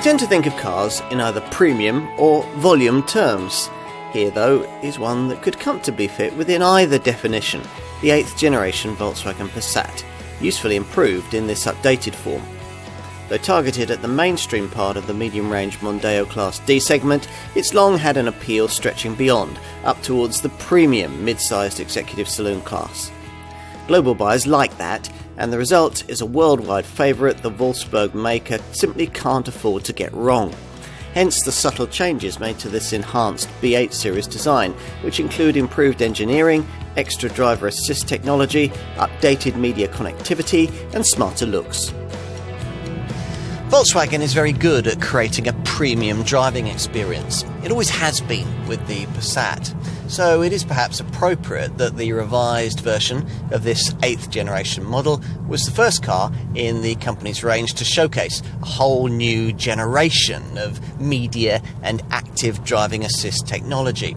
tend to think of cars in either premium or volume terms. Here, though, is one that could comfortably fit within either definition, the 8th generation Volkswagen Passat, usefully improved in this updated form. Though targeted at the mainstream part of the medium-range Mondeo Class D segment, it's long had an appeal stretching beyond, up towards the premium mid-sized executive saloon class. Global buyers like that, and the result is a worldwide favourite the Wolfsburg maker simply can't afford to get wrong. Hence the subtle changes made to this enhanced B8 series design, which include improved engineering, extra driver assist technology, updated media connectivity, and smarter looks. Volkswagen is very good at creating a premium driving experience. It always has been with the Passat, so it is perhaps appropriate that the revised version of this 8th generation model was the first car in the company's range to showcase a whole new generation of media and active driving assist technology.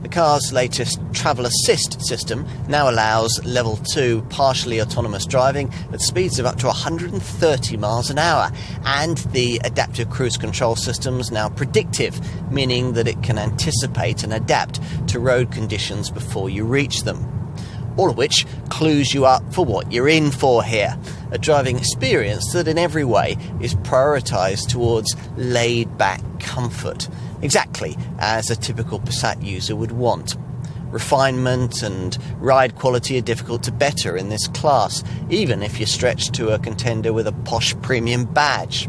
The car's latest travel assist system now allows level 2 partially autonomous driving at speeds of up to 130 miles an hour, and the adaptive cruise control system's now predictive, meaning that it can anticipate and adapt to road conditions before you reach them. All of which clues you up for what you're in for here, a driving experience that in every way is prioritised towards laid-back comfort, exactly as a typical Passat user would want. Refinement and ride quality are difficult to better in this class, even if you're stretched to a contender with a posh premium badge.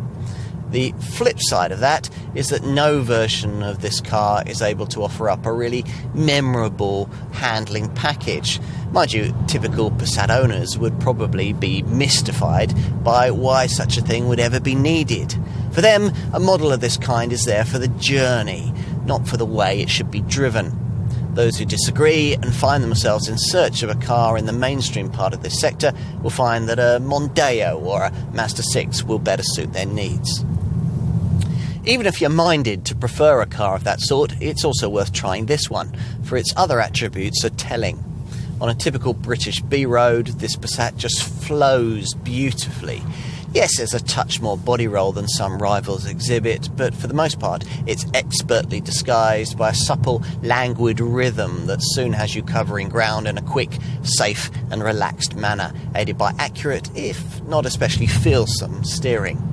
The flip side of that is that no version of this car is able to offer up a really memorable handling package. Mind you, typical Passat owners would probably be mystified by why such a thing would ever be needed. For them, a model of this kind is there for the journey, not for the way it should be driven. Those who disagree and find themselves in search of a car in the mainstream part of this sector will find that a Mondeo or a Mazda 6 will better suit their needs. Even if you're minded to prefer a car of that sort, it's also worth trying this one, for its other attributes are telling. On a typical British B-road, this Passat just flows beautifully. Yes, there's a touch more body roll than some rivals exhibit, but for the most part, it's expertly disguised by a supple, languid rhythm that soon has you covering ground in a quick, safe and relaxed manner, aided by accurate, if not especially feelsome, steering.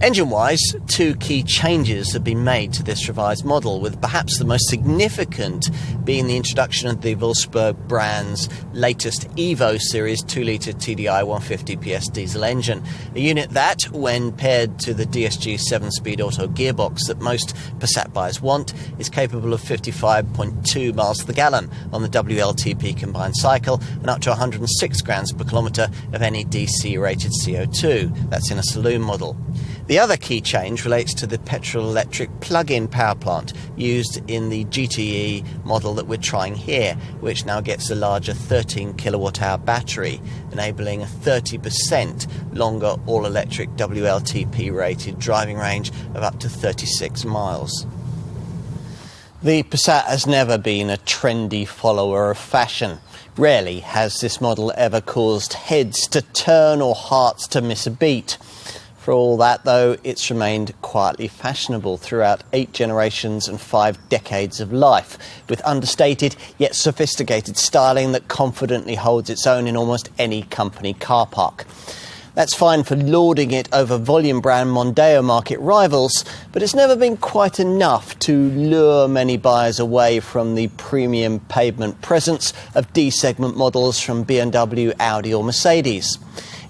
Engine-wise, two key changes have been made to this revised model, with perhaps the most significant being the introduction of the Wolfsburg brand's latest Evo series 2-litre TDI 150 PS diesel engine, a unit that, when paired to the DSG 7-speed auto gearbox that most Passat buyers want, is capable of 55.2 miles to the gallon on the WLTP combined cycle and up to 106 grams per kilometre of any DC-rated CO2. That's in a saloon model. The other key change relates to the petrol-electric plug-in power plant used in the GTE model that we're trying here, which now gets a larger 13 kilowatt-hour battery, enabling a 30% longer all-electric WLTP-rated driving range of up to 36 miles. The Passat has never been a trendy follower of fashion. Rarely has this model ever caused heads to turn or hearts to miss a beat. For all that, though, it's remained quietly fashionable throughout 8 generations and 5 decades of life, with understated yet sophisticated styling that confidently holds its own in almost any company car park. That's fine for lauding it over volume brand Mondeo market rivals, but it's never been quite enough to lure many buyers away from the premium pavement presence of D-segment models from BMW, Audi or Mercedes.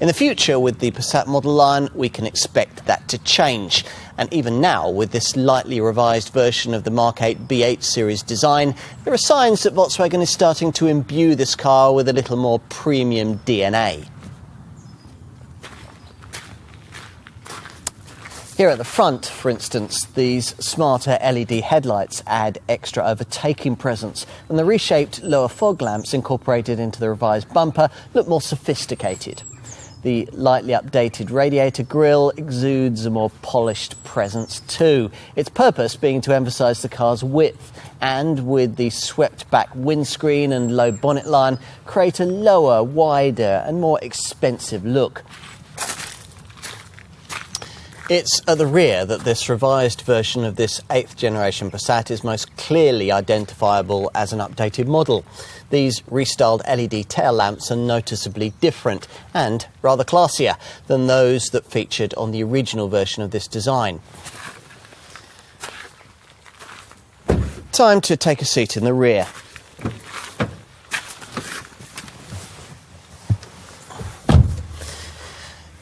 In the future, with the Passat model line, we can expect that to change. And even now, with this slightly revised version of the Mark 8 B8 series design, there are signs that Volkswagen is starting to imbue this car with a little more premium DNA. Here at the front, for instance, these smarter LED headlights add extra overtaking presence, and the reshaped lower fog lamps incorporated into the revised bumper look more sophisticated. The lightly updated radiator grille exudes a more polished presence too, its purpose being to emphasise the car's width and, with the swept-back windscreen and low bonnet line, create a lower, wider and more expensive look. It's at the rear that this revised version of this 8th generation Passat is most clearly identifiable as an updated model. These restyled LED tail lamps are noticeably different and rather classier than those that featured on the original version of this design. Time to take a seat in the rear.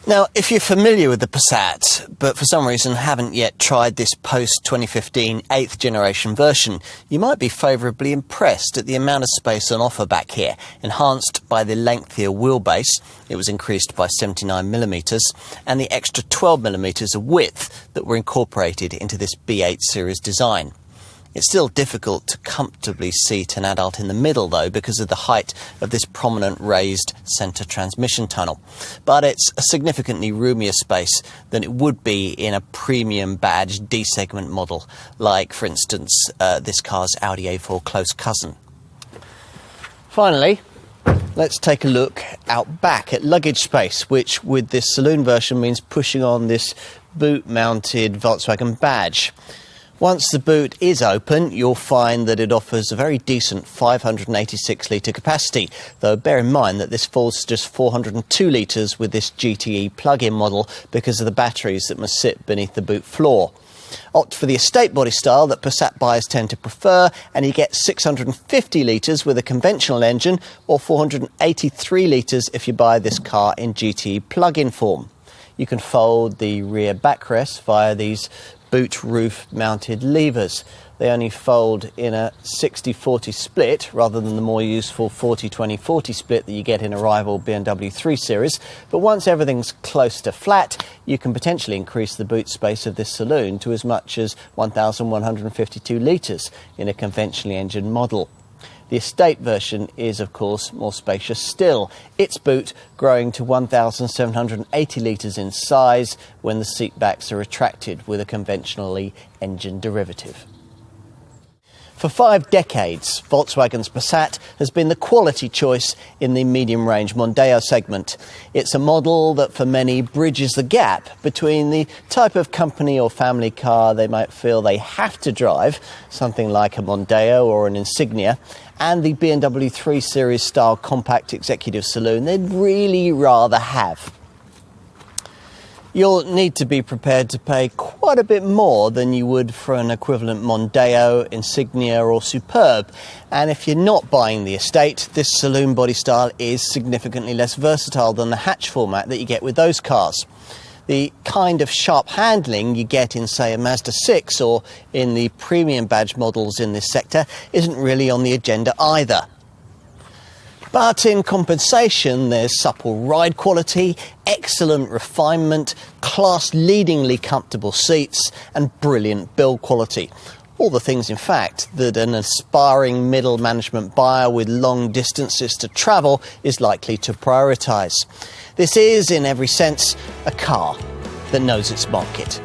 Now, if you're familiar with the Passat, but for some reason haven't yet tried this post-2015 8th generation version, you might be favourably impressed at the amount of space on offer back here, enhanced by the lengthier wheelbase. It was increased by 79mm, and the extra 12mm of width that were incorporated into this B8 series design. It's still difficult to comfortably seat an adult in the middle, though, because of the height of this prominent raised centre transmission tunnel. But it's a significantly roomier space than it would be in a premium badge D-segment model, like, for instance, this car's Audi A4 close cousin. Finally, let's take a look out back at luggage space, which with this saloon version means pushing on this boot-mounted Volkswagen badge. Once the boot is open, you'll find that it offers a very decent 586-litre capacity, though bear in mind that this falls to just 402 litres with this GTE plug-in model because of the batteries that must sit beneath the boot floor. Opt for the estate body style that Passat buyers tend to prefer, and you get 650 litres with a conventional engine, or 483 litres if you buy this car in GTE plug-in form. You can fold the rear backrest via these boot roof mounted levers. They only fold in a 60-40 split rather than the more useful 40-20-40 split that you get in a rival BMW 3 Series. But once everything's close to flat, you can potentially increase the boot space of this saloon to as much as 1,152 litres in a conventionally engined model. The estate version is, of course, more spacious still, its boot growing to 1,780 litres in size when the seat backs are retracted with a conventionally engined derivative. For 5 decades, Volkswagen's Passat has been the quality choice in the medium-range Mondeo segment. It's a model that for many bridges the gap between the type of company or family car they might feel they have to drive, something like a Mondeo or an Insignia, and the BMW 3 Series style compact executive saloon they'd really rather have. You'll need to be prepared to pay quite a bit more than you would for an equivalent Mondeo, Insignia or Superb. And if you're not buying the estate, this saloon body style is significantly less versatile than the hatch format that you get with those cars. The kind of sharp handling you get in, say, a Mazda 6 or in the premium badge models in this sector isn't really on the agenda either. But in compensation, there's supple ride quality, excellent refinement, class-leadingly comfortable seats, and brilliant build quality. All the things, in fact, that an aspiring middle management buyer with long distances to travel is likely to prioritise. This is, in every sense, a car that knows its market.